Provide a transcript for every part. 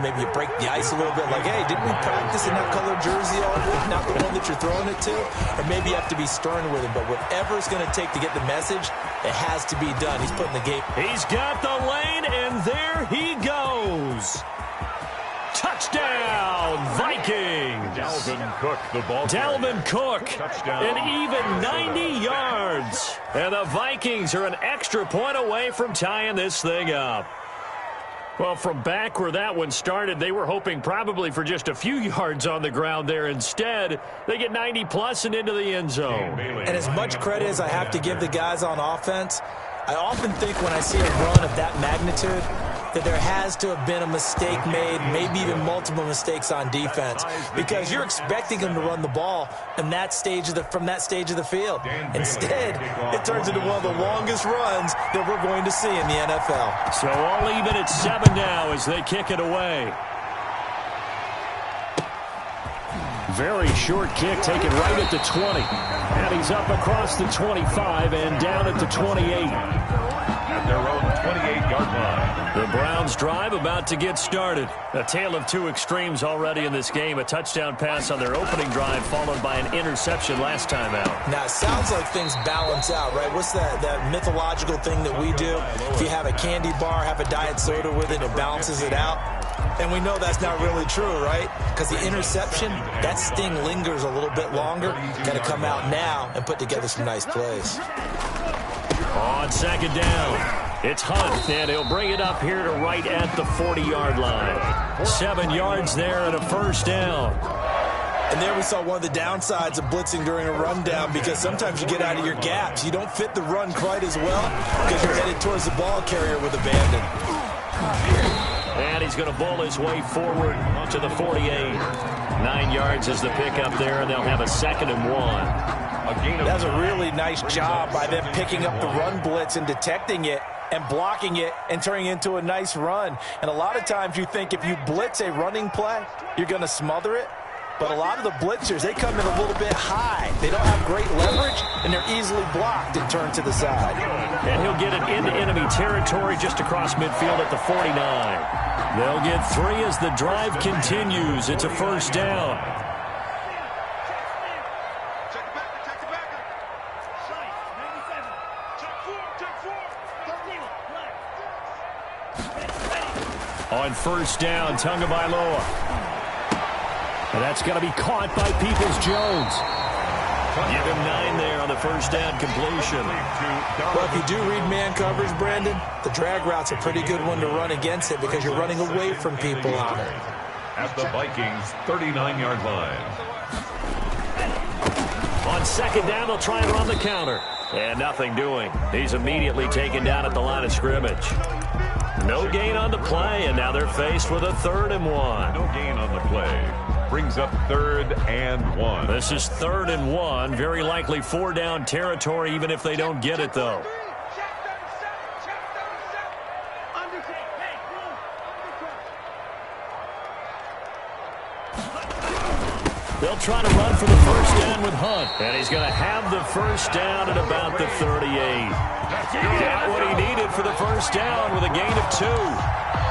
maybe you break the ice a little bit, like, hey, didn't we practice in that colored jersey all week, not the one that you're throwing it to? Or maybe you have to be stern with him, but whatever it's going to take to get the message, it has to be done. He's putting the game. He's got the lane, and there he goes. Touchdown, Vikings. Dalvin Cook, the ball. Dalvin Cook, Touchdown. an even 90 yards. And the Vikings are an extra point away from tying this thing up. Well, from back where that one started, they were hoping probably for just a few yards on the ground there. Instead, they get 90-plus and into the end zone. And as much credit as I have to give the guys on offense, I often think when I see a run of that magnitude that there has to have been a mistake made, maybe even multiple mistakes on defense, because you're expecting them to run the ball in that stage from that stage of the field. Instead, it turns into one of the longest runs that we're going to see in the NFL. So all even at 7 now as they kick it away. Very short kick taken right at the 20. And he's up across the 25 and down at the 28. At their own 28-yard line. The Browns drive about to get started. A tale of two extremes already in this game. A touchdown pass on their opening drive followed by an interception last time out. Now, it sounds like things balance out, right? What's that mythological thing that we do? If you have a candy bar, have a diet soda with it, it balances it out. And we know that's not really true, right? Because the interception, that sting lingers a little bit longer. Got to come out now and put together some nice plays. On second down, it's Hunt, and he'll bring it up here to right at the 40-yard line. 7 yards there and a first down. And there we saw one of the downsides of blitzing during a rundown, because sometimes you get out of your gaps. You don't fit the run quite as well because you're headed towards the ball carrier with abandon. And he's going to bowl his way forward to the 48. 9 yards is the pickup there, and they'll have a 2nd and 1. That's a really nice job by them picking up the run blitz and detecting it and blocking it and turning it into a nice run. And a lot of times you think if you blitz a running play, you're going to smother it. But a lot of the blitzers, they come in a little bit high. They don't have great leverage, and they're easily blocked and turned to the side. And he'll get it into enemy territory just across midfield at the 49. They'll get 3 as the drive continues. It's a first down. On first down, Tagovailoa. And that's going to be caught by Peoples-Jones. Give him 9 there on the first down completion. Well, if you do read man coverage, Brandon, the drag route's a pretty good one to run against it because you're running away from people on it. At the Vikings' 39-yard line. On second down, they'll try and run the counter. And nothing doing. He's immediately taken down at the line of scrimmage. No gain on the play, and now they're faced with a 3rd and 1. No gain on the play. Brings up 3rd and 1. This is 3rd and 1. Very likely 4-down territory, even if they don't get it, though. They'll try to run for the first down with Hunt. And he's going to have the first down at about the 38. Got what he needed for the first down with a gain of 2.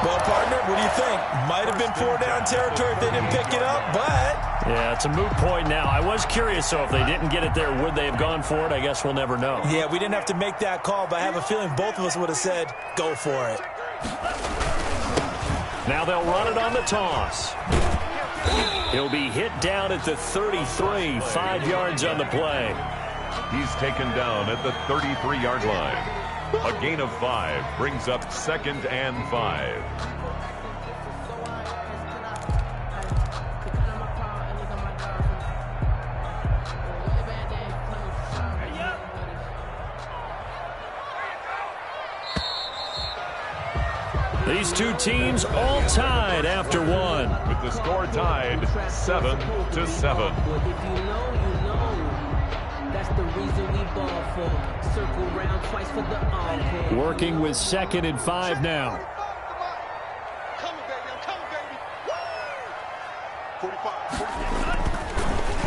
Well, partner, what do you think? Might have been 4-down territory if they didn't pick it up, but... Yeah, it's a moot point now. I was curious, so if they didn't get it there, would they have gone for it? I guess we'll never know. Yeah, we didn't have to make that call, but I have a feeling both of us would have said, go for it. Now they'll run it on the toss. He'll be hit down at the 33, 5 yards on the play. He's taken down at the 33-yard line. A gain of 5 brings up 2nd and 5. These two teams all tied after 1. With the score tied 7-7. Working with 2nd and 5 now.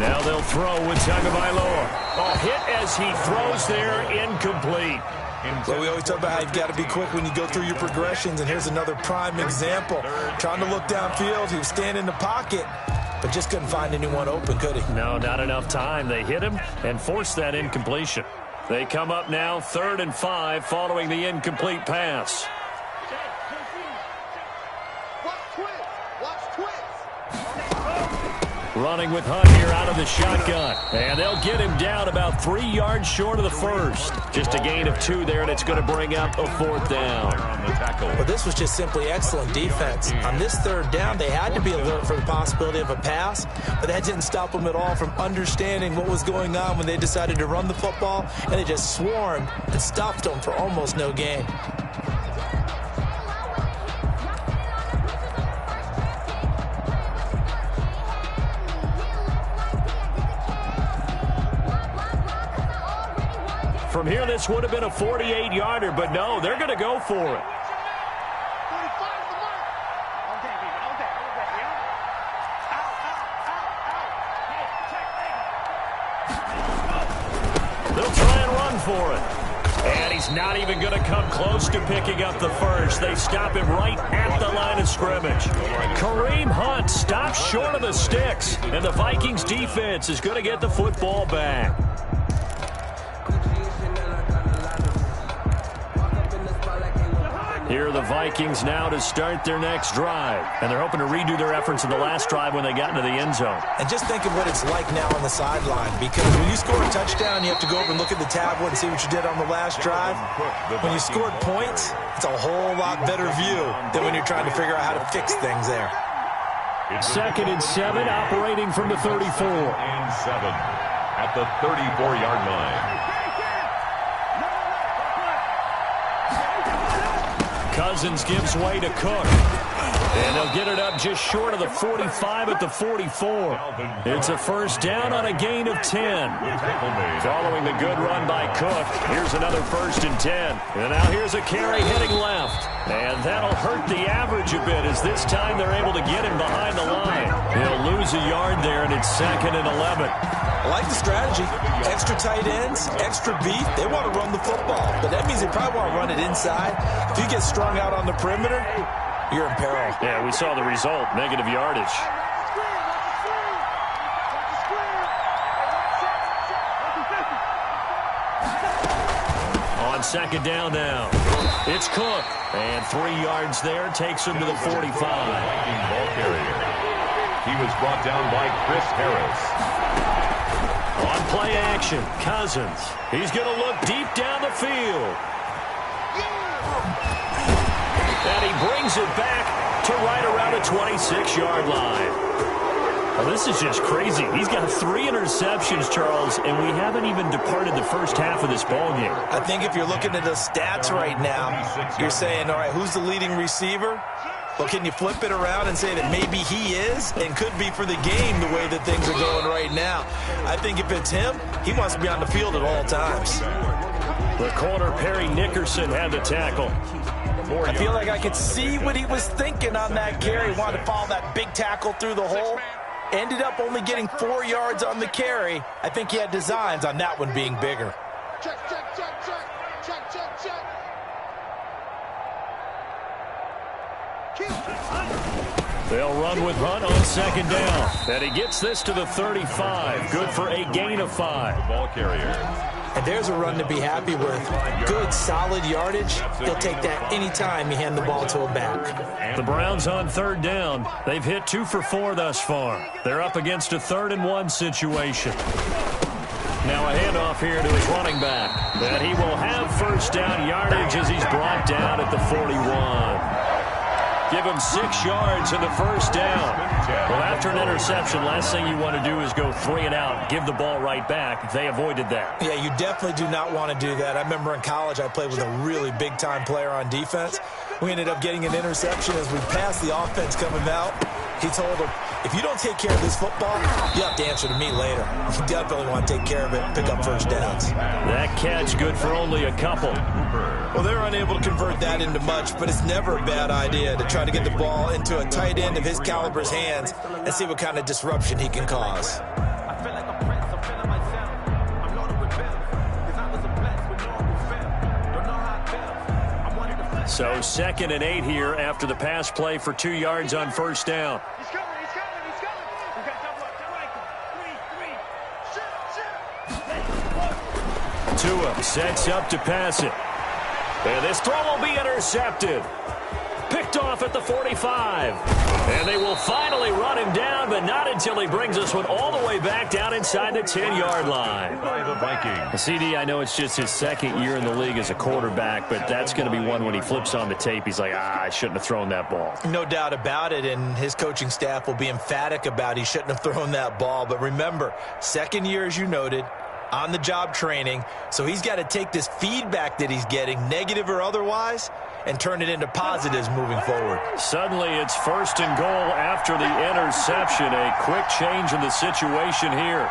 Now they'll throw with Tagovailoa. A hit as he throws there, incomplete. Well, we always talk about how you've got to be quick when you go through your progressions, and here's another prime example. Trying to look downfield, he was standing in the pocket, but just couldn't find anyone open, could he? No, not enough time. They hit him and forced that incompletion. They come up now 3rd and 5 following the incomplete pass. Running with Hunt here out of the shotgun. And they'll get him down about 3 yards short of the first. Just a gain of 2 there, and it's going to bring up a 4th down. Well, this was just simply excellent defense. On this 3rd down, they had to be alert for the possibility of a pass, but that didn't stop them at all from understanding what was going on when they decided to run the football, and they just swarmed and stopped them for almost no gain. From here, this would have been a 48-yarder, but no, they're going to go for it. They'll try and run for it. And he's not even going to come close to picking up the first. They stop him right at the line of scrimmage. Kareem Hunt stops short of the sticks, and the Vikings defense is going to get the football back. Here are the Vikings now to start their next drive. And they're hoping to redo their efforts in the last drive when they got into the end zone. And just think of what it's like now on the sideline, because when you score a touchdown, you have to go over and look at the tablet and see what you did on the last drive. When you scored points, it's a whole lot better view than when you're trying to figure out how to fix things there. 2nd and 7, operating from the 34. 2nd and 7 at the 34-yard line. Cousins gives way to Cook. And they'll get it up just short of the 45 at the 44. It's a 1st down on a gain of 10. Following the good run by Cook, here's another 1st and 10. And now here's a carry heading left. And that'll hurt the average a bit, as this time they're able to get him behind the line. He'll lose a yard there, and it's 2nd and 11. I like the strategy. Extra tight ends, extra beef. They want to run the football, but that means they probably want to run it inside. If you get strung out on the perimeter, you're in peril. Yeah, we saw the result, negative yardage. On 2nd down now. It's Cook. And 3 yards there, takes him to the 45. Ball carrier. He was brought down by Chris Harris. On play action, Cousins. He's going to look deep down the field. And he brings it back to right around the 26-yard line. Well, this is just crazy. He's got 3 interceptions, Charles, and we haven't even departed the first half of this ballgame. I think if you're looking at the stats right now, you're saying, all right, who's the leading receiver? Well, can you flip it around and say that maybe he is and could be for the game the way that things are going right now? I think if it's him, he wants to be on the field at all times. The corner, Perry Nickerson, had the tackle. I feel like I could see what he was thinking on that carry. He wanted to follow that big tackle through the hole. Ended up only getting 4 yards on the carry. I think he had designs on that one being bigger. Check, check, check, check, check, check, check. They'll run with Hunt on 2nd down. And he gets this to the 35. Good for a gain of 5. Ball carrier. And there's a run to be happy with. Good, solid yardage. He'll take that anytime you hand the ball to a back. The Browns on 3rd down. They've hit 2 for 4 thus far. They're up against a 3rd and 1 situation. Now a handoff here to his running back. And he will have 1st down yardage as he's brought down at the 41. Give him 6 yards in the 1st down. Well, after an interception, last thing you want to do is go 3 and out, give the ball right back. They avoided that. Yeah, you definitely do not want to do that. I remember in college I played with a really big-time player on defense. We ended up getting an interception as we passed the offense coming out. He told him, if you don't take care of this football, you have to answer to me later. You definitely want to take care of it and pick up 1st downs. That catch good for only a couple. Well, they're unable to convert that into much, but it's never a bad idea to try to get the ball into a tight end of his caliber's hands and see what kind of disruption he can cause. So 2nd and 8 here after the pass play for 2 yards on first down. He's coming. We got double up. Tua sets up to pass it. And this throw will be intercepted. Picked off at the 45. And they will finally run him down, but not until he brings us one all the way back down inside the 10-yard line. By the Vikings. CD, I know it's just his 2nd year in the league as a quarterback, but that's going to be one when he flips on the tape. He's like, I shouldn't have thrown that ball. No doubt about it, and his coaching staff will be emphatic about he shouldn't have thrown that ball. But remember, 2nd year, as you noted, on-the-job training, so he's got to take this feedback that he's getting, negative or otherwise, and turn it into positives moving forward. Suddenly it's 1st and goal after the interception. A quick change in the situation here.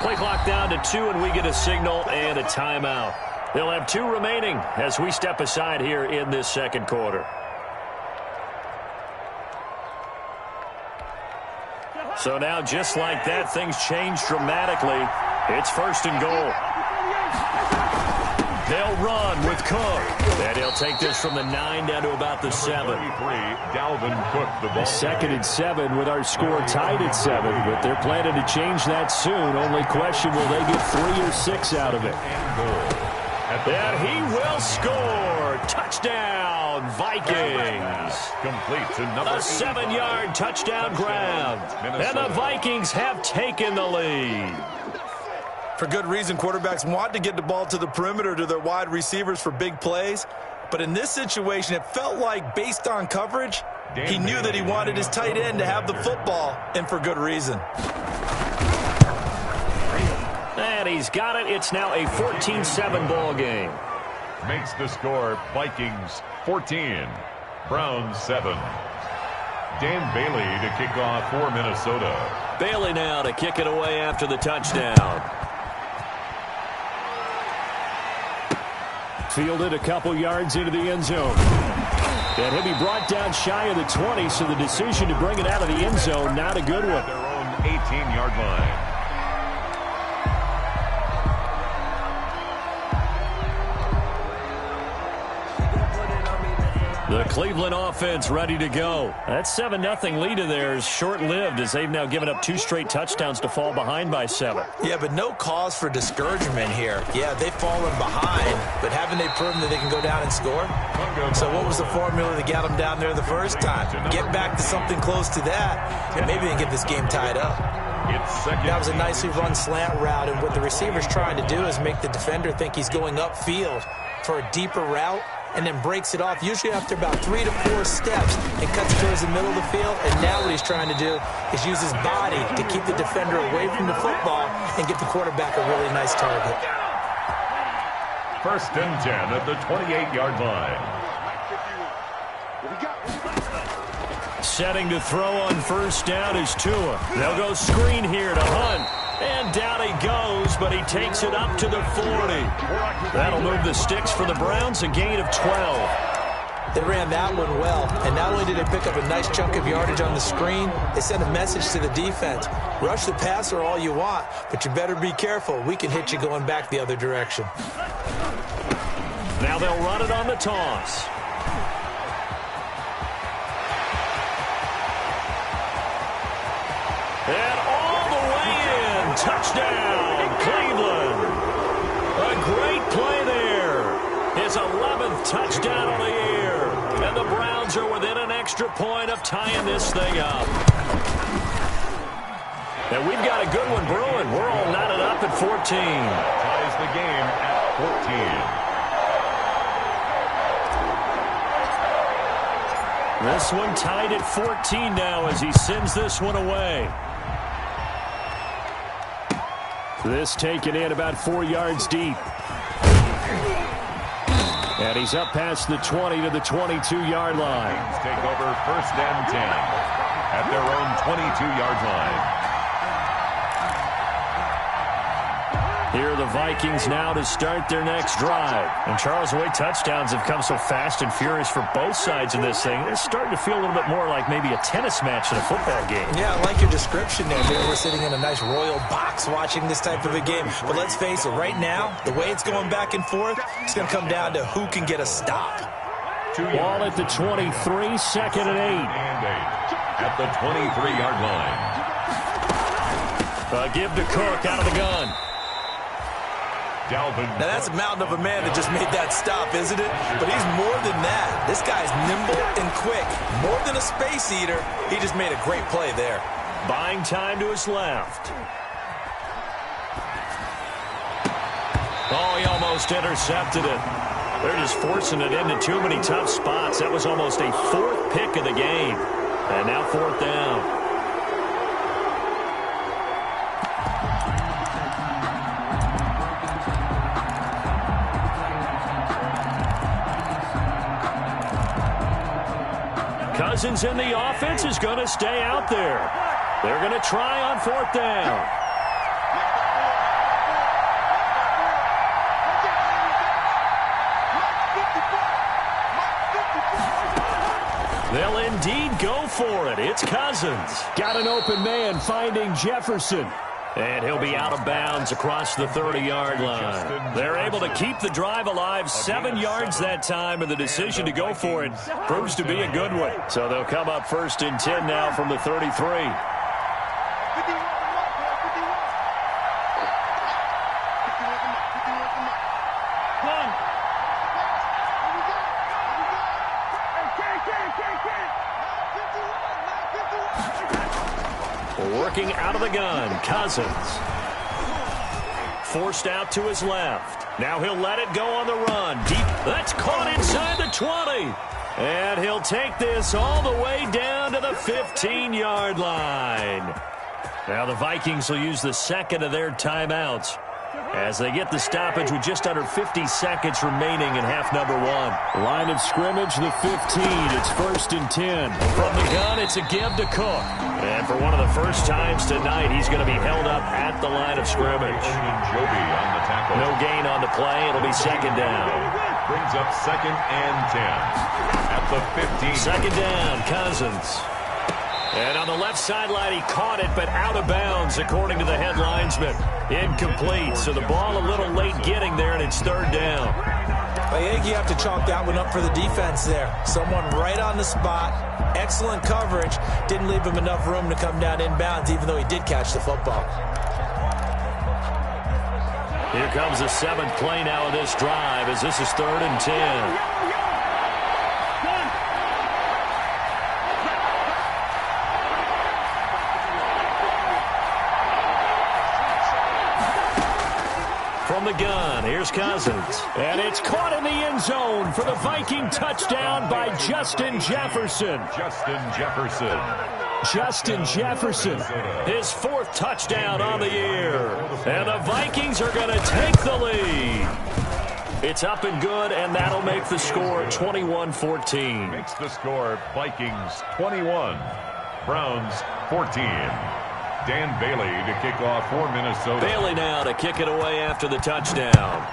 Play clock down to 2, and we get a signal and a timeout. They'll have 2 remaining as we step aside here in this 2nd quarter. So now, just like that, things change dramatically. It's 1st and goal. They'll run with Cook. And he'll take this from the 9 down to about the 7. Dalvin Cook, the ball. 2nd and 7 with our score tied at 7. But they're planning to change that soon. Only question, will they get 3 or 6 out of it? And he will score. Touchdown, Vikings. Complete to number A 7-yard touchdown grab. And the Vikings have taken the lead. For good reason, quarterbacks want to get the ball to the perimeter to their wide receivers for big plays. But in this situation, it felt like, based on coverage, he knew that he wanted his tight end to have the football, and for good reason. And he's got it. It's now a 14-7 ball game. Makes the score Vikings 14, Browns 7. Dan Bailey to kick off for Minnesota. Bailey now to kick it away after the touchdown. Fielded a couple yards into the end zone. And he'll be brought down shy of the 20, so the decision to bring it out of the end zone, not a good one. Their own 18-yard line. The Cleveland offense ready to go. That 7-0 lead of theirs short-lived as they've now given up 2 straight touchdowns to fall behind by 7. Yeah, but no cause for discouragement here. Yeah, they've fallen behind, but haven't they proven that they can go down and score? So what was the formula that got them down there the first time? Get back to something close to that, and maybe they can get this game tied up. That was a nicely run slant route, and what the receiver's trying to do is make the defender think he's going upfield for a deeper route, and then breaks it off, usually after about 3 to 4 steps, and cuts towards the middle of the field. And now what he's trying to do is use his body to keep the defender away from the football and get the quarterback a really nice target. 1st and 10 at the 28-yard line. Setting to throw on first down is Tua. They'll go screen here to Hunt. And down he goes, but he takes it up to the 40. That'll move the sticks for the Browns, a gain of 12. They ran that one well, and not only did they pick up a nice chunk of yardage on the screen, they sent a message to the defense. Rush the passer all you want, but you better be careful. We can hit you going back the other direction. Now they'll run it on the toss. And all the way in. Touchdown, Cleveland. A great play there. His 11th touchdown on the year. And the Browns are within an extra point of tying this thing up. And we've got a good one brewing. We're all knotted up at 14. Ties the game at 14. This one tied at 14 now as he sends this one away. This taken in about 4 yards deep. And he's up past the 20 to the 22-yard line. Take over 1st and 10 at their own 22-yard line. Here are the Vikings now to start their next drive. And Charles, the way touchdowns have come so fast and furious for both sides in this thing, it's starting to feel a little bit more like maybe a tennis match than a football game. Yeah, I like your description there. Maybe we're sitting in a nice royal box watching this type of a game. But let's face it, right now, the way it's going back and forth, it's going to come down to who can get a stop. Ball at the 23, second and 8. At the 23-yard line. Give to Cook out of the gun. Now that's a mountain of a man that just made that stop, isn't it? But he's more than that. This guy's nimble and quick. More than a space eater, he just made a great play there. Buying time to his left. Oh, he almost intercepted it. They're just forcing it into too many tough spots. That was almost a fourth pick of the game. And now fourth down. Cousins in the offense is going to stay out there. They're going to try on fourth down. They'll indeed go for it. It's Cousins. Got an open man finding Jefferson. And he'll be out of bounds across the 30-yard line. They're able to keep the drive alive 7 yards that time, and the decision to go for it proves to be a good one. So they'll come up first and 10 now from the 33. Working out of the gun, Cousins. Forced out to his left. Now he'll let it go on the run. Deep. That's caught inside the 20. And he'll take this all the way down to the 15-yard line. Now the Vikings will use the second of their timeouts as they get the stoppage with just under 50 seconds remaining in half number one. Line of scrimmage, the 15. It's first and 10. From the gun, it's a give to Cook. And for one of the first times tonight, he's going to be held up at the line of scrimmage. No gain on the play. It'll be second down. Brings up second and 10. At the 15. Second down, Cousins. And on the left sideline, he caught it, but out of bounds, according to the head linesman. Incomplete, so the ball a little late getting there, and it's third down. I think you have to chalk that one up for the defense there. Someone right on the spot, excellent coverage, didn't leave him enough room to come down inbounds, even though he did catch the football. Here comes the seventh play now of this drive, as this is third and 10. From the gun, here's Cousins. And it's caught in the end zone for the Viking touchdown by Justin Jefferson. Justin Jefferson, his fourth touchdown on the year. And the Vikings are going to take the lead. It's up and good, and that'll make the score 21-14. Makes the score Vikings 21, Browns 14. Dan Bailey to kick off for Minnesota. Bailey now to kick it away after the touchdown.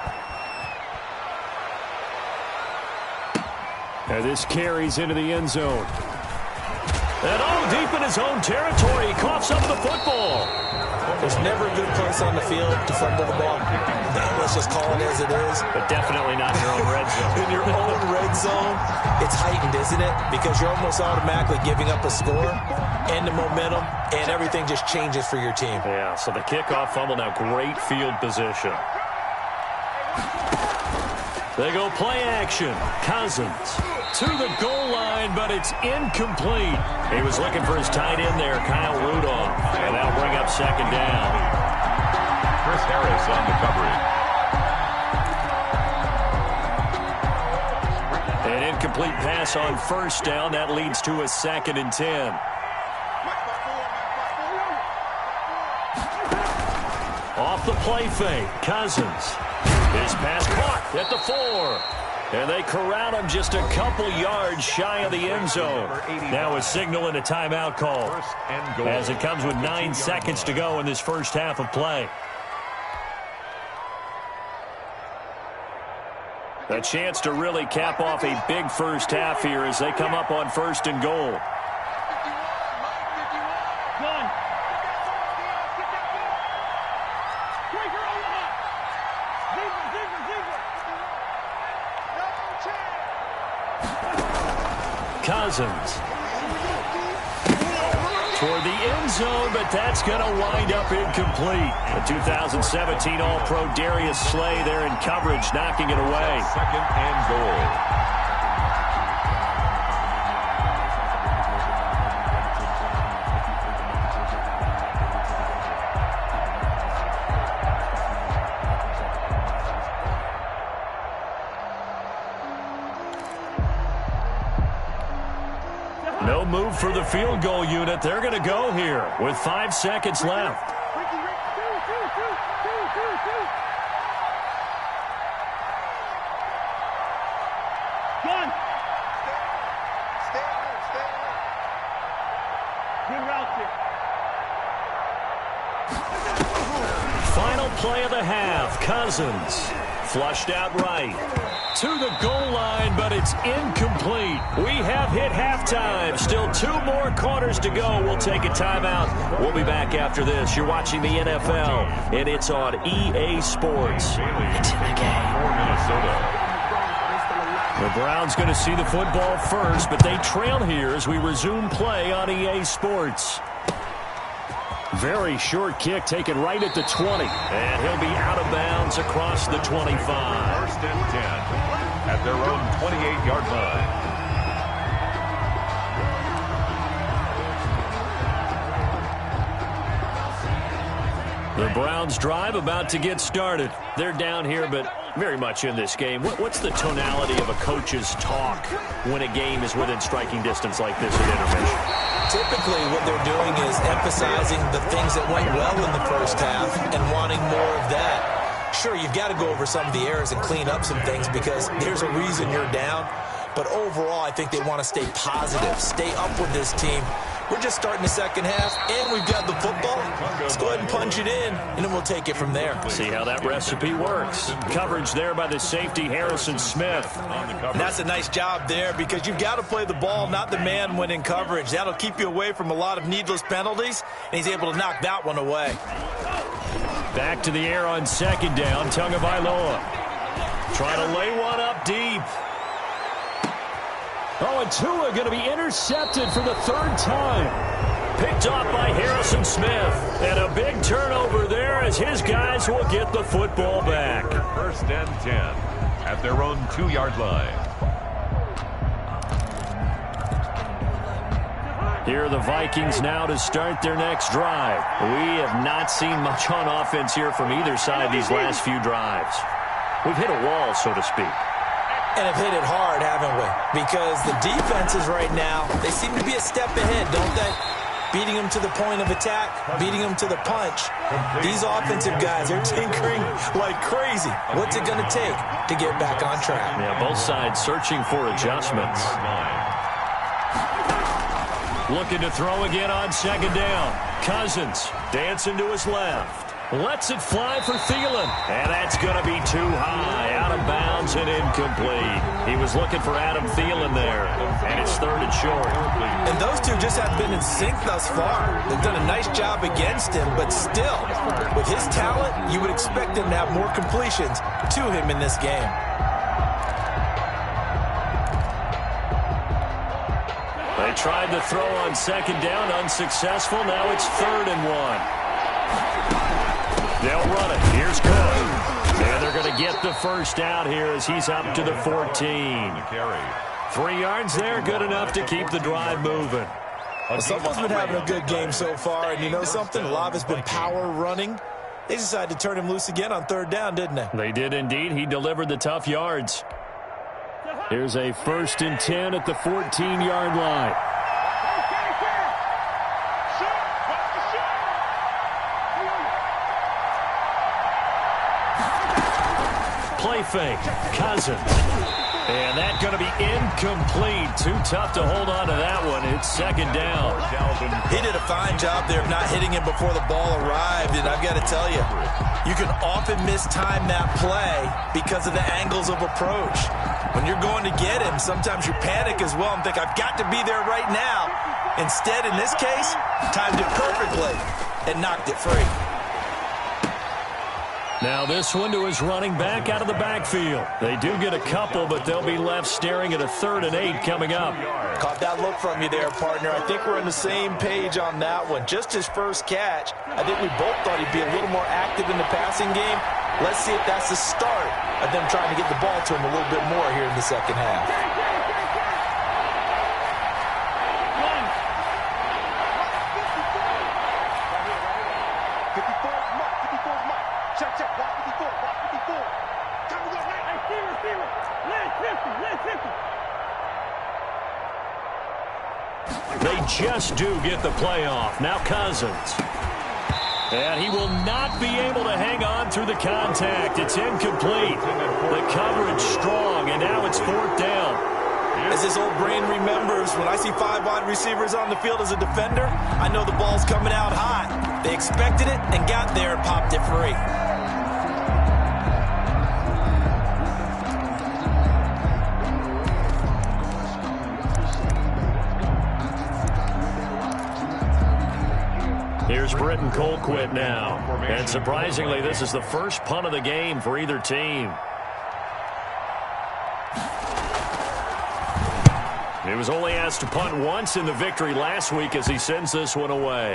And this carries into the end zone. And deep in his own territory, he coughs up the football. There's never a good place on the field to fumble the ball. Let's just call it as it is. But definitely not in your own red zone. In your own red zone, it's heightened, isn't it? Because you're almost automatically giving up a score and the momentum, and everything just changes for your team. Yeah, so the kickoff fumble now, great field position. They go play action. Cousins to the goal line, but it's incomplete. He was looking for his tight end there, Kyle Rudolph. And that'll bring up second down. Chris Harris on the coverage. An incomplete pass on first down. That leads to a second and 10. Off the play fake, Cousins. His pass caught at the 4. And they corral him just a couple yards shy of the end zone. Now a signal and a timeout call as it comes with 9 seconds to go in this first half of play. A chance to really cap off a big first half here as they come up on 1st and goal. Cousins toward the end zone, but that's going to wind up incomplete. The 2017 All-Pro Darius Slay there in coverage, knocking it away. 2nd and goal. No move for the field goal unit. They're going to go here with 5 seconds left. Final play of the half. Cousins flushed out right to the goal line, but it's incomplete. We have hit halftime. Still 2 more quarters to go. We'll take a timeout. We'll be back after this. You're watching the NFL, and it's on EA Sports. It's in the game. For Minnesota. The Browns going to see the football first, but they trail here as we resume play on EA Sports. Very short kick taken right at the 20. And he'll be out of bounds across the 25. 1st and 10 at their own 28-yard line. The Browns drive about to get started. They're down here, but very much in this game. What's the tonality of a coach's talk when a game is within striking distance like this at intermission? Typically, what they're doing is emphasizing the things that went well in the first half and wanting more of that. Sure, you've got to go over some of the errors and clean up some things because there's a reason you're down. But overall, I think they want to stay positive, stay up with this team. We're just starting the second half, and we've got the football. Let's go ahead and punch it in, and then we'll take it from there. See how that recipe works. Coverage there by the safety, Harrison Smith. And that's a nice job there because you've got to play the ball, not the man when in coverage. That'll keep you away from a lot of needless penalties, and he's able to knock that one away. Back to the air on 2nd down, Tagovailoa. Trying to lay one up deep. Oh, and Tua going to be intercepted for the 3rd time. Picked off by Harrison Smith. And a big turnover there as his guys will get the football back. 1st and 10 at their own 2-yard line. Here are the Vikings now to start their next drive. We have not seen much on offense here from either side these last few drives. We've hit a wall, so to speak. And have hit it hard, haven't we? Because the defenses right now, they seem to be a step ahead, don't they? Beating them to the point of attack, beating them to the punch. These offensive guys are tinkering like crazy. What's it going to take to get back on track? Yeah, both sides searching for adjustments. Looking to throw again on 2nd down. Cousins dancing to his left. Lets it fly for Thielen. And that's going to be too high. Out of bounds and incomplete. He was looking for Adam Thielen there. And it's 3rd and short. And those two just have been in sync thus far. They've done a nice job against him, but still, with his talent, you would expect him to have more completions to him in this game. They tried to throw on 2nd down, unsuccessful. Now it's 3rd and 1. They'll run it. Here's Cook. And they're going to get the first out here as he's up to the 14. 3 yards there, good enough to keep the drive moving. Well, someone's been having a good game so far, and you know something? A lot of it's been power running. They decided to turn him loose again on 3rd down, didn't they? They did indeed. He delivered the tough yards. Here's a 1st and 10 at the 14-yard line. Play fake. Cousins. And that's going to be incomplete. Too tough to hold on to that one. It's second down. He did a fine job there of not hitting him before the ball arrived. And I've got to tell you, you can often mistime that play because of the angles of approach. When you're going to get him, sometimes you panic as well and think, I've got to be there right now. Instead, in this case, timed it perfectly and knocked it free. Now this one to his running back out of the backfield. They do get a couple, but they'll be left staring at a 3rd and 8 coming up. Caught that look from you there, partner. I think we're on the same page on that one. Just his first catch. I think we both thought he'd be a little more active in the passing game. Let's see if that's the start of them trying to get the ball to him a little bit more here in the second half. They just do get the playoff. Now Cousins. And he will not be able to hang on through the contact. It's incomplete. The coverage strong, and now it's 4th down. As his old brain remembers, when I see 5 wide receivers on the field as a defender, I know the ball's coming out hot. They expected it and got there and popped it free. Here's Britton Colquitt now. And surprisingly, this is the first punt of the game for either team. He was only asked to punt once in the victory last week as he sends this one away.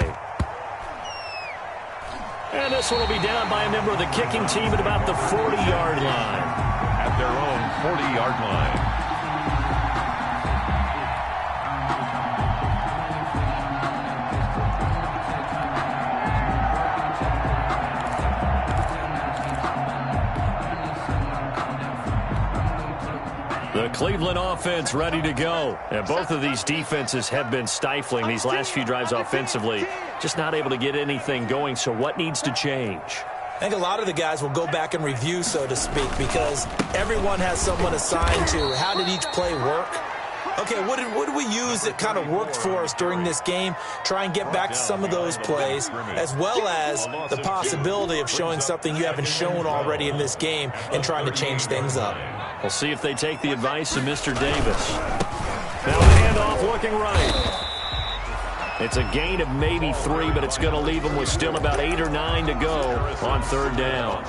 And this one will be down by a member of the kicking team at about the 40-yard line. At their own 40-yard line. The Cleveland offense ready to go. And both of these defenses have been stifling these last few drives offensively. Just not able to get anything going, so what needs to change? I think a lot of the guys will go back and review, so to speak, because everyone has someone assigned to how did each play work. Okay, what did we use that kind of worked for us during this game? Try and get back to some of those plays, as well as the possibility of showing something you haven't shown already in this game and trying to change things up. We'll see if they take the advice of Mr. Davis. Now handoff looking right. It's a gain of maybe 3, but it's going to leave them with still about 8 or 9 to go on 3rd down.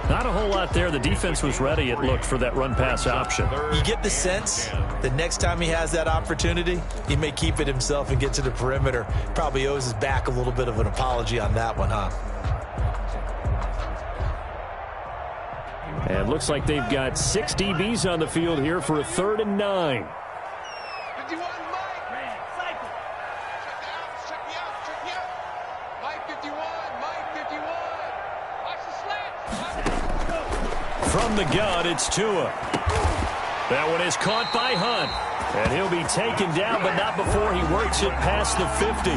Not a whole lot there. The defense was ready, it looked, for that run-pass option. You get the sense that next time he has that opportunity, he may keep it himself and get to the perimeter. Probably owes his back a little bit of an apology on that one, huh? And looks like they've got 6 DBs on the field here for a 3rd and 9. From the gun, it's Tua. That one is caught by Hunt. And he'll be taken down, but not before he works it past the 50.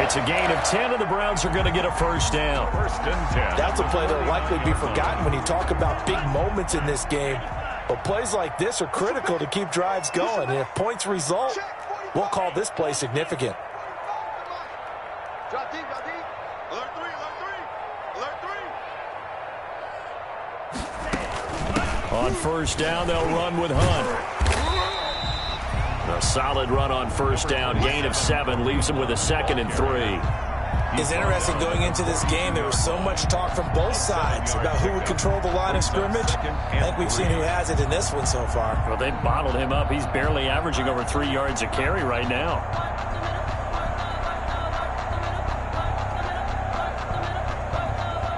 It's a gain of 10, and the Browns are going to get a 1st down. 1st and 10. That's a play that will likely be forgotten when you talk about big moments in this game. But plays like this are critical to keep drives going. And if points result, we'll call this play significant. Drop deep, drop deep. Alert 3, alert 3, alert 3. On 1st down, they'll run with Hunt. A solid run on 1st down. Gain of 7 leaves him with a 2nd and 3. It's interesting going into this game. There was so much talk from both sides about who would control the line of scrimmage. I think we've seen who has it in this one so far. Well, they bottled him up. He's barely averaging over 3 yards a carry right now.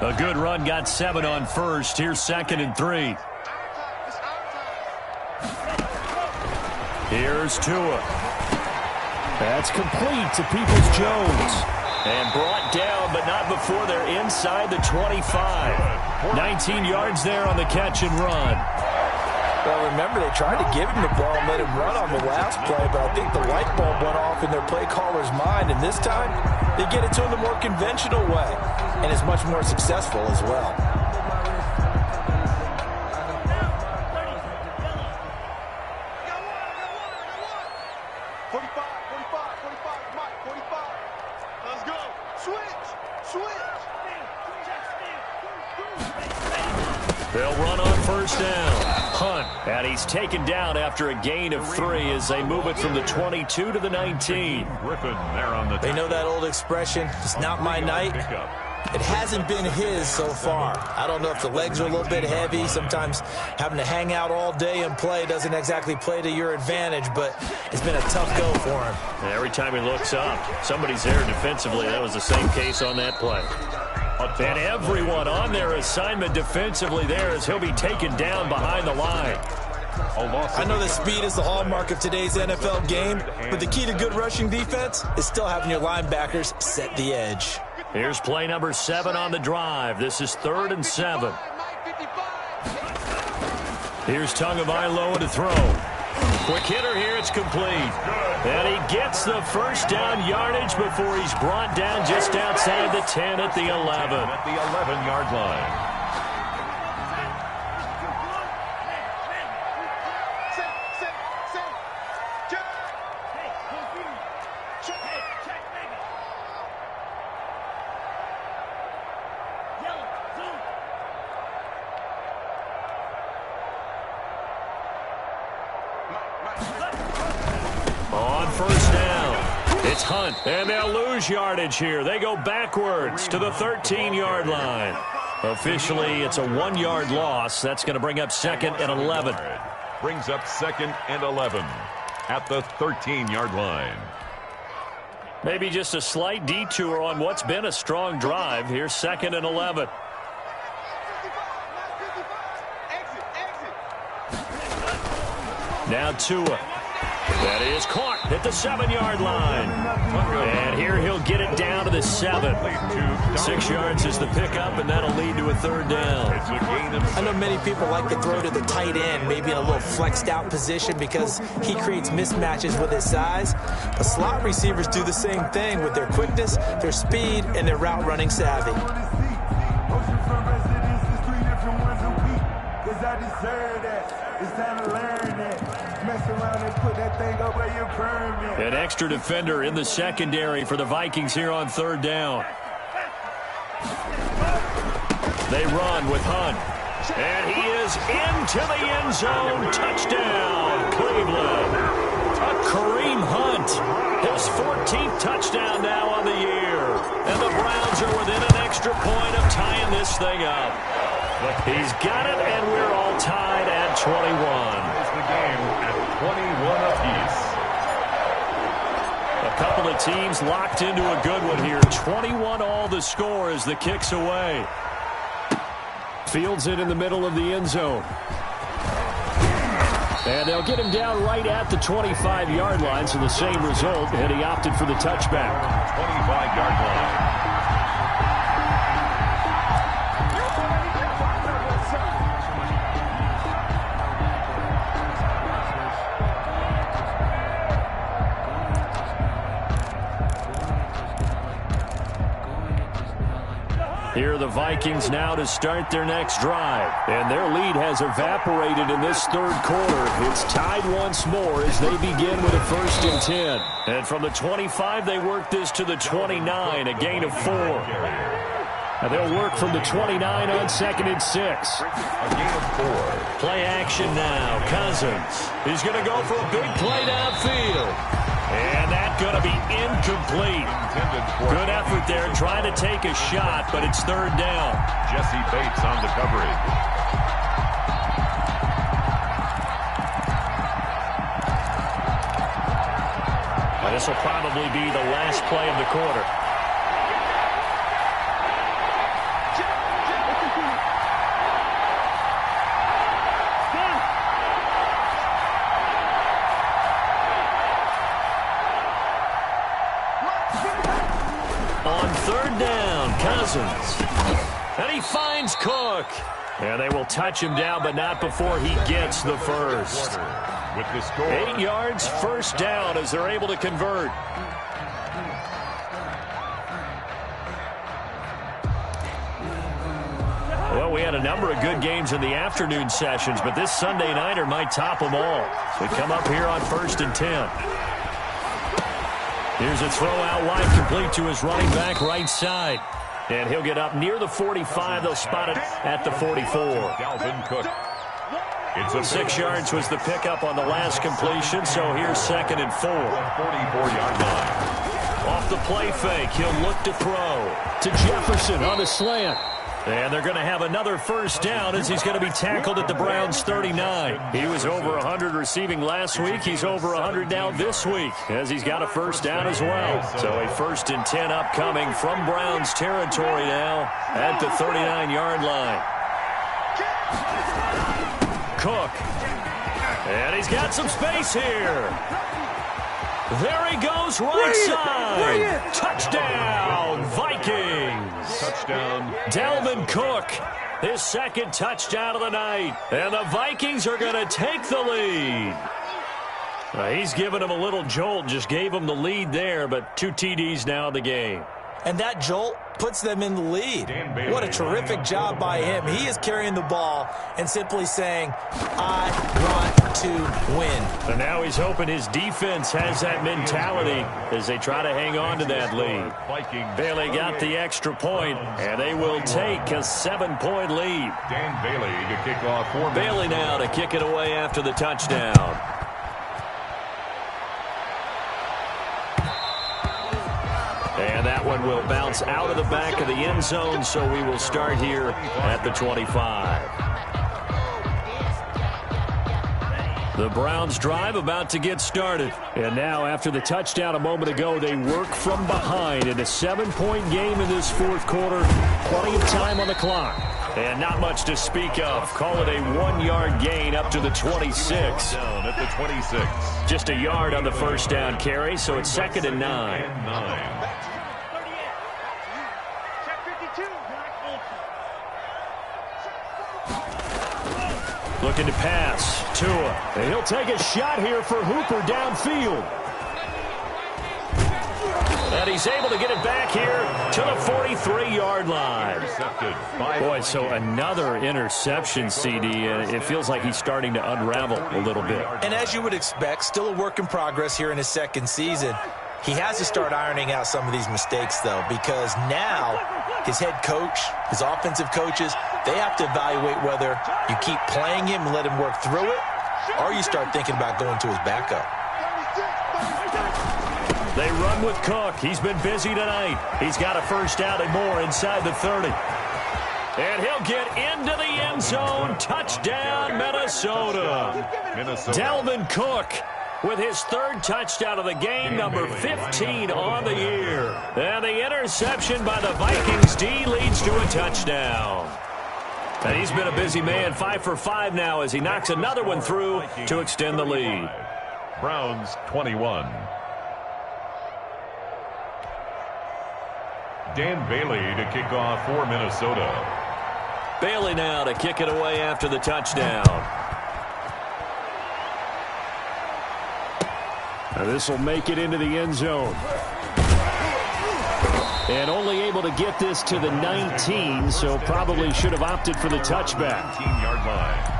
A good run got 7 on 1st. Here's 2nd and 3. Here's Tua. That's complete to Peoples-Jones. And brought down, but not before they're inside the 25. 19 yards there on the catch and run. Well, remember, they tried to give him the ball and let him run on the last play, but I think the light bulb went off in their play caller's mind, and this time they get it to him the more conventional way, and is much more successful as well. They'll run on first down. Hunt. And he's taken down after a gain of 3 as they move it from the 22 to the 19. Griffin there on the They know that old expression, it's not my night. It hasn't been his so far. I don't know if the legs are a little bit heavy. Sometimes having to hang out all day and play doesn't exactly play to your advantage, but it's been a tough go for him. And every time he looks up, somebody's there defensively. That was the same case on that play. And everyone on their assignment defensively there as he'll be taken down behind the line. I know that speed is the hallmark of today's NFL game, but the key to good rushing defense is still having your linebackers set the edge. Here's play number 7 on the drive. This is 3rd and 7. Here's Tagovailoa to throw. Quick hitter here, it's complete. And he gets the first down yardage before he's brought down just outside the 10 at the 11. At the 11-yard line. On first down, it's Hunt, and they'll lose yardage here. They go backwards to the 13-yard line. Officially, it's a 1-yard loss. That's going to bring up 2nd and 11. Brings up 2nd and 11 at the 13-yard line. Maybe just a slight detour on what's been a strong drive. Here's 2nd and 11. Now Tua. That is caught at the 7-yard line. And here he'll get it down to the 7. 6 yards is the pickup, and that'll lead to a 3rd down. I know many people like to throw to the tight end, maybe in a little flexed out position because he creates mismatches with his size. But slot receivers do the same thing with their quickness, their speed, and their route running savvy. An extra defender in the secondary for the Vikings here on 3rd down. They run with Hunt. And he is into the end zone. Touchdown, Cleveland. Kareem Hunt, his 14th touchdown now on the year. And the Browns are within an extra point of tying this thing up. He's got it, and we're all tied at 21. It's the game at 21 apiece. A couple of teams locked into a good one here. 21 all the score as the kick's away. Fields it in the middle of the end zone. And they'll get him down right at the 25-yard line, so the same result, and he opted for the touchback. 25-yard line. Here are the Vikings now to start their next drive. And their lead has evaporated in this 3rd quarter. It's tied once more as they begin with a 1st and 10. And from the 25, they work this to the 29, a gain of 4. And they'll work from the 29 on 2nd and 6. A gain of 4. Play action now. Cousins. He's going to go for a big play downfield. And that's going to be incomplete. Good effort there trying to take a shot, but it's 3rd down. Jesse Bates on the coverage. This will probably be the last play of the quarter. On 3rd down, Cousins. And he finds Cook. And they will touch him down, but not before he gets the first. With the score. 8 yards, 1st down as they're able to convert. Well, we had a number of good games in the afternoon sessions, but this Sunday nighter might top them all. So we come up here on 1st and 10. Here's a throw out wide, complete to his running back right side. And he'll get up near the 45. They'll spot it at the 44. Dalvin Cook. It's a 6 yards was the pickup on the last completion, so here's 2nd and 4. 44-yard line. Off the play fake, he'll look to throw to Jefferson on the slant. And they're going to have another first down as he's going to be tackled at the Browns' 39. He was over 100 receiving last week. He's over 100 now this week as he's got a first down as well. So a 1st and 10 upcoming from Browns territory now at the 39-yard line. Cook. And he's got some space here. There he goes, right side. Touchdown, Vikings. Touchdown. Dalvin Cook, his 2nd touchdown of the night. And the Vikings are going to take the lead. He's giving them a little jolt, just gave them the lead there, but 2 TDs now in the game. And that jolt puts them in the lead. What a terrific job by him. He is carrying the ball and simply saying, I want to win. And now he's hoping his defense has that mentality as they try to hang on to that lead. Bailey got the extra point, and they will take a 7-point lead. Dan Bailey to kick off 4 minutes. Bailey now to kick it away after the touchdown. And that one will bounce out of the back of the end zone, so we will start here at the 25. The Browns drive about to get started. And now, after the touchdown a moment ago, they work from behind in a 7-point game in this 4th quarter. Plenty of time on the clock. And not much to speak of. Call it a 1-yard gain up to the 26. Down at the 26. Just a yard on the first down carry, so it's 2nd and 9. Looking to pass. Tua. And he'll take a shot here for Hooper downfield. And he's able to get it back here to the 43-yard line. Boy, so another interception, CD, and it feels like he's starting to unravel a little bit. And as you would expect, still a work in progress here in his 2nd season. He has to start ironing out some of these mistakes, though, because now his head coach, his offensive coaches, they have to evaluate whether you keep playing him and let him work through it, or you start thinking about going to his backup. They run with Cook. He's been busy tonight. He's got a first down and more inside the 30. And he'll get into the end zone. Touchdown, Minnesota. Dalvin Cook with his 3rd touchdown of the game, number 15 on the year. And the interception by the Vikings D leads to a touchdown. And he's been a busy man, 5 for 5 now as he knocks another one through to extend the lead. Browns 21. Dan Bailey to kick off for Minnesota. Bailey now to kick it away after the touchdown. Now this will make it into the end zone. And only able to get this to the 19, so probably should have opted for the touchback. 19-yard line.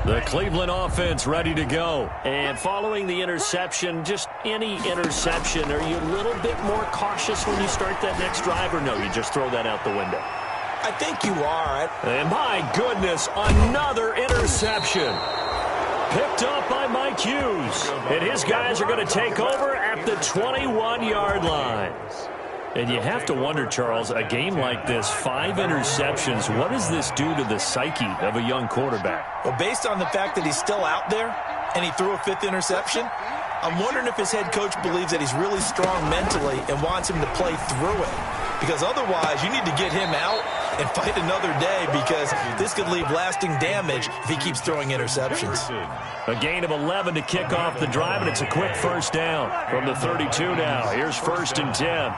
The Cleveland offense ready to go. And following the interception, just any interception, are you a little bit more cautious when you start that next drive, or no, you just throw that out the window? I think you are. And my goodness, another interception. Picked up by Mike Hughes. And his guys are going to take over at the 21-yard line. And you have to wonder, Charles, a game like this, 5 interceptions, what does this do to the psyche of a young quarterback? Well, based on the fact that he's still out there and he threw a 5th interception, I'm wondering if his head coach believes that he's really strong mentally and wants him to play through it. Because otherwise, you need to get him out and fight another day, because this could leave lasting damage if he keeps throwing interceptions. A gain of 11 to kick off the drive, and it's a quick first down from the 32 now. Here's 1st and 10.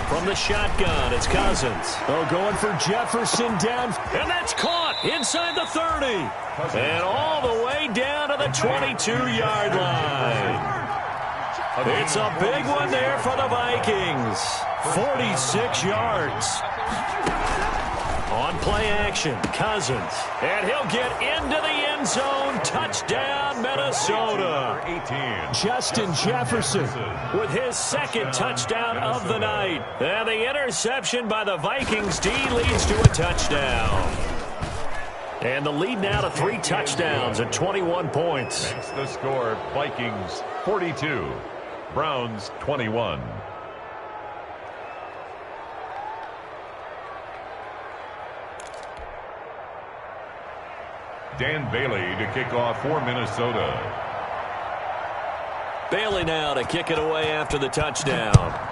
From the shotgun, it's Cousins. Oh, going for Jefferson down. And that's caught inside the 30. And all the way down to the 22-yard line. It's a big one there for the Vikings. 46 yards. On play action, Cousins. And he'll get into the end zone. Touchdown, Minnesota. 18. Justin Jefferson with his second touchdown of the night. And the interception by the Vikings D leads to a touchdown. And the lead now to 3 touchdowns at 21 points. That's the score. Vikings 42. Browns 21. Dan Bailey to kick off for Minnesota. Bailey now to kick it away after the touchdown.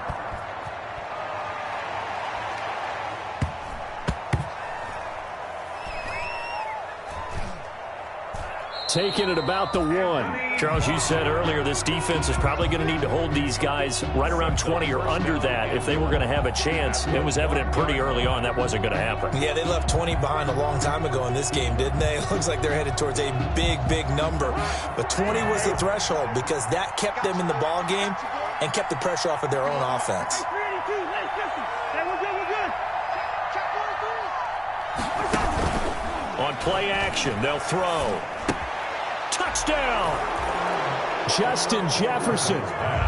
Taking it about the 1. Charles, you said earlier this defense is probably going to need to hold these guys right around 20 or under that if they were going to have a chance. It was evident pretty early on that wasn't going to happen. Yeah, they left 20 behind a long time ago in this game, didn't they? It looks like they're headed towards a big, big number. But 20 was the threshold because that kept them in the ball game and kept the pressure off of their own offense. On play action, they'll throw. Touchdown! Justin Jefferson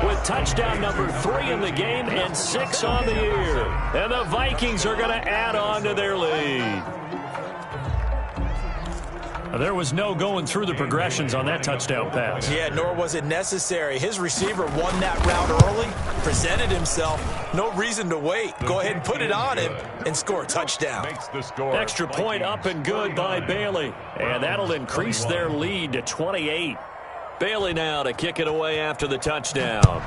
with touchdown number 3 in the game and 6 on the year. And the Vikings are going to add on to their lead. There was no going through the progressions on that touchdown pass. Yeah, nor was it necessary. His receiver won that route early, presented himself. No reason to wait. Go ahead and put it on him and score a touchdown. Makes the score. Extra point up and good by Bailey. And that'll increase their lead to 28. Bailey now to kick it away after the touchdown.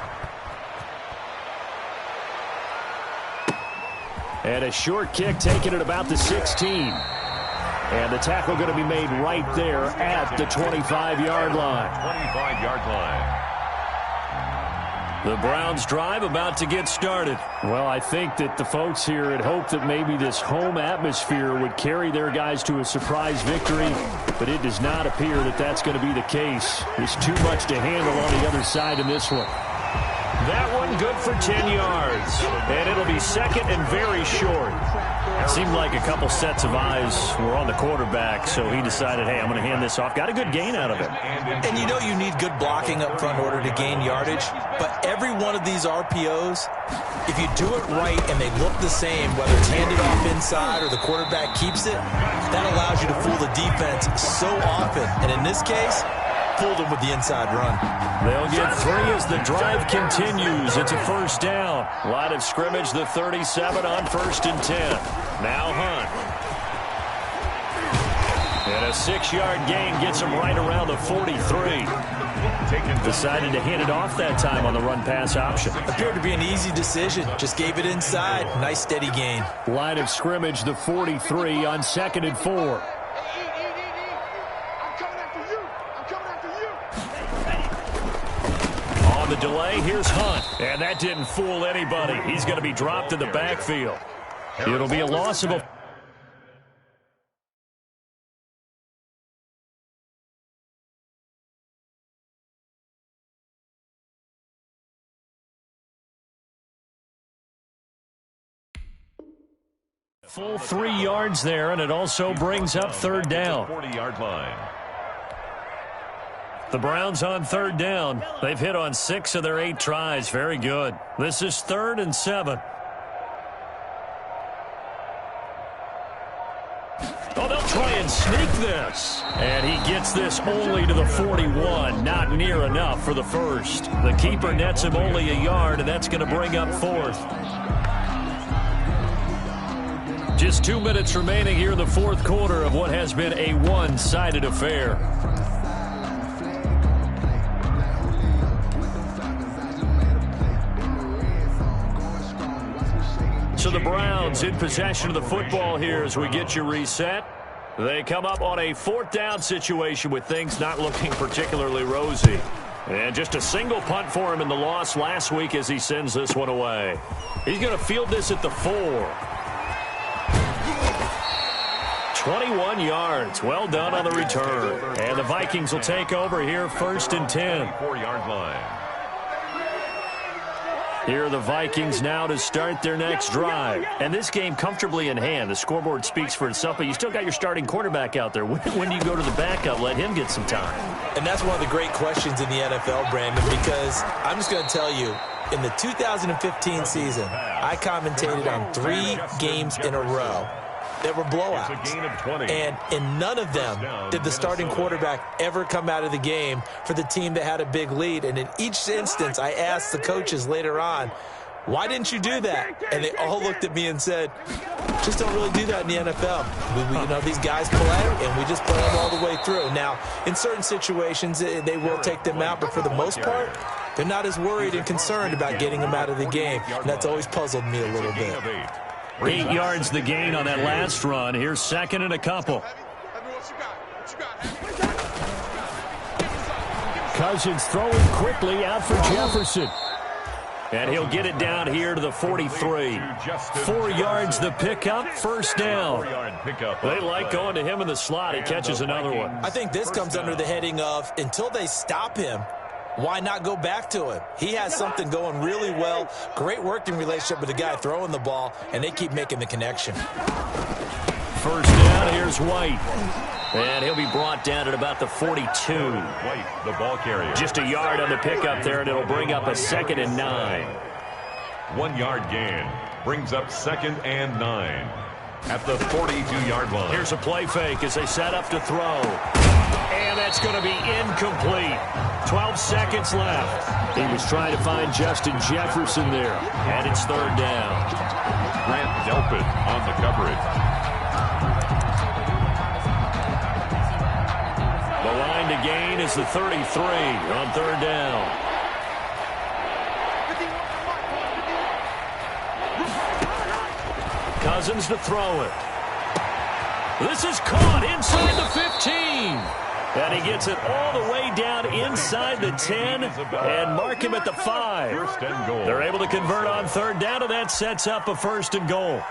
And a short kick taken at about the 16. And the tackle going to be made right there at the 25-yard line. 25-yard line. The Browns drive about to get started. Well, I think that the folks here had hoped that maybe this home atmosphere would carry their guys to a surprise victory, but it does not appear that that's going to be the case. There's too much to handle on the other side in this one. That one good for 10 yards. And it'll be second and very short. It seemed like a couple sets of eyes were on the quarterback, so he decided, hey, I'm going to hand this off. Got a good gain out of it. And you know you need good blocking up front in order to gain yardage, but every one of these RPOs, if you do it right and they look the same, whether it's handed off inside or the quarterback keeps it, that allows you to fool the defense so often. And in this case, fooled them with the inside run. They'll get 3 as the drive continues. It's a first down. Line of scrimmage, the 37 on 1st and 10. Now Hunt. And a 6-yard gain gets him right around the 43. Decided to hand it off that time on the run-pass option. Appeared to be an easy decision. Just gave it inside. Nice steady gain. Line of scrimmage, the 43 on 2nd and 4. On the delay, here's Hunt. And that didn't fool anybody. He's going to be dropped in the backfield. It'll be a loss of a... full 3 yards there, and it also brings up 3rd down. 40-yard line. The Browns on 3rd down. They've hit on 6 of their 8 tries. Very good. This is 3rd and 7. Oh, they'll try and sneak this. And he gets this only to the 41. Not near enough for the first. The keeper nets him only a yard, and that's going to bring up 4th. Just 2 minutes remaining here in the 4th quarter of what has been a one-sided affair. So the Browns in possession of the football here as we get you reset. They come up on a 4th down situation with things not looking particularly rosy. And just a single punt for him in the loss last week as he sends this one away. He's going to field this at the 4. 21 yards. Well done on the return. And the Vikings will take over here 1st and 10. 4-yard line. Here are the Vikings now to start their next drive. And this game comfortably in hand. The scoreboard speaks for itself, but you still got your starting quarterback out there. When do you go to the backup? Let him get some time. And that's one of the great questions in the NFL, Brandon, because I'm just going to tell you, in the 2015 season, I commentated on 3 games in a row that were blowouts. And in none of them did the starting quarterback ever come out of the game for the team that had a big lead. And in each instance, I asked the coaches later on, why didn't you do that? And they all looked at me and said, just don't really do that in the NFL. You know, these guys play, and we just play them all the way through. Now, in certain situations, they will take them out, but for the most part, they're not as worried and concerned about getting them out of the game. And that's always puzzled me a little bit. 8 yards the gain on that last run. Here's second and a couple. Cousins throwing quickly out for Jefferson. And he'll get it down here to the 43. 4 yards the pickup, first down. They like going to him in the slot. He catches another one. I think this comes under the heading of, until they stop him, why not go back to him? He has something going really well. Great working relationship with the guy throwing the ball, and they keep making the connection. First down, here's White. And he'll be brought down at about the 42. White, the ball carrier. Just a yard on the pickup there, and it'll bring up a 2nd and 9. 1 yard gain brings up 2nd and 9 at the 42-yard line. Here's a play fake as they set up to throw. And that's going to be incomplete. 12 seconds left. He was trying to find Justin Jefferson there. And it's 3rd down. Grant Delpit on the coverage. The line to gain is the 33 on 3rd down. Cousins to throw it. This is caught inside the 15. And he gets it all the way down inside the 10 and mark him at the 5. First and goal. They're able to convert on 3rd down, and that sets up a 1st and goal.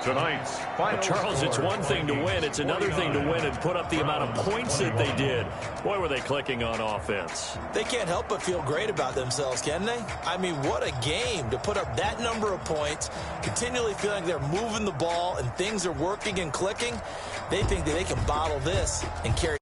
Tonight's final Charles, it's one thing to win. It's another thing to win and put up the amount of points that they did. Boy, were they clicking on offense. They can't help but feel great about themselves, can they? I mean, what a game to put up that number of points, continually feeling they're moving the ball and things are working and clicking. They think that they can bottle this and carry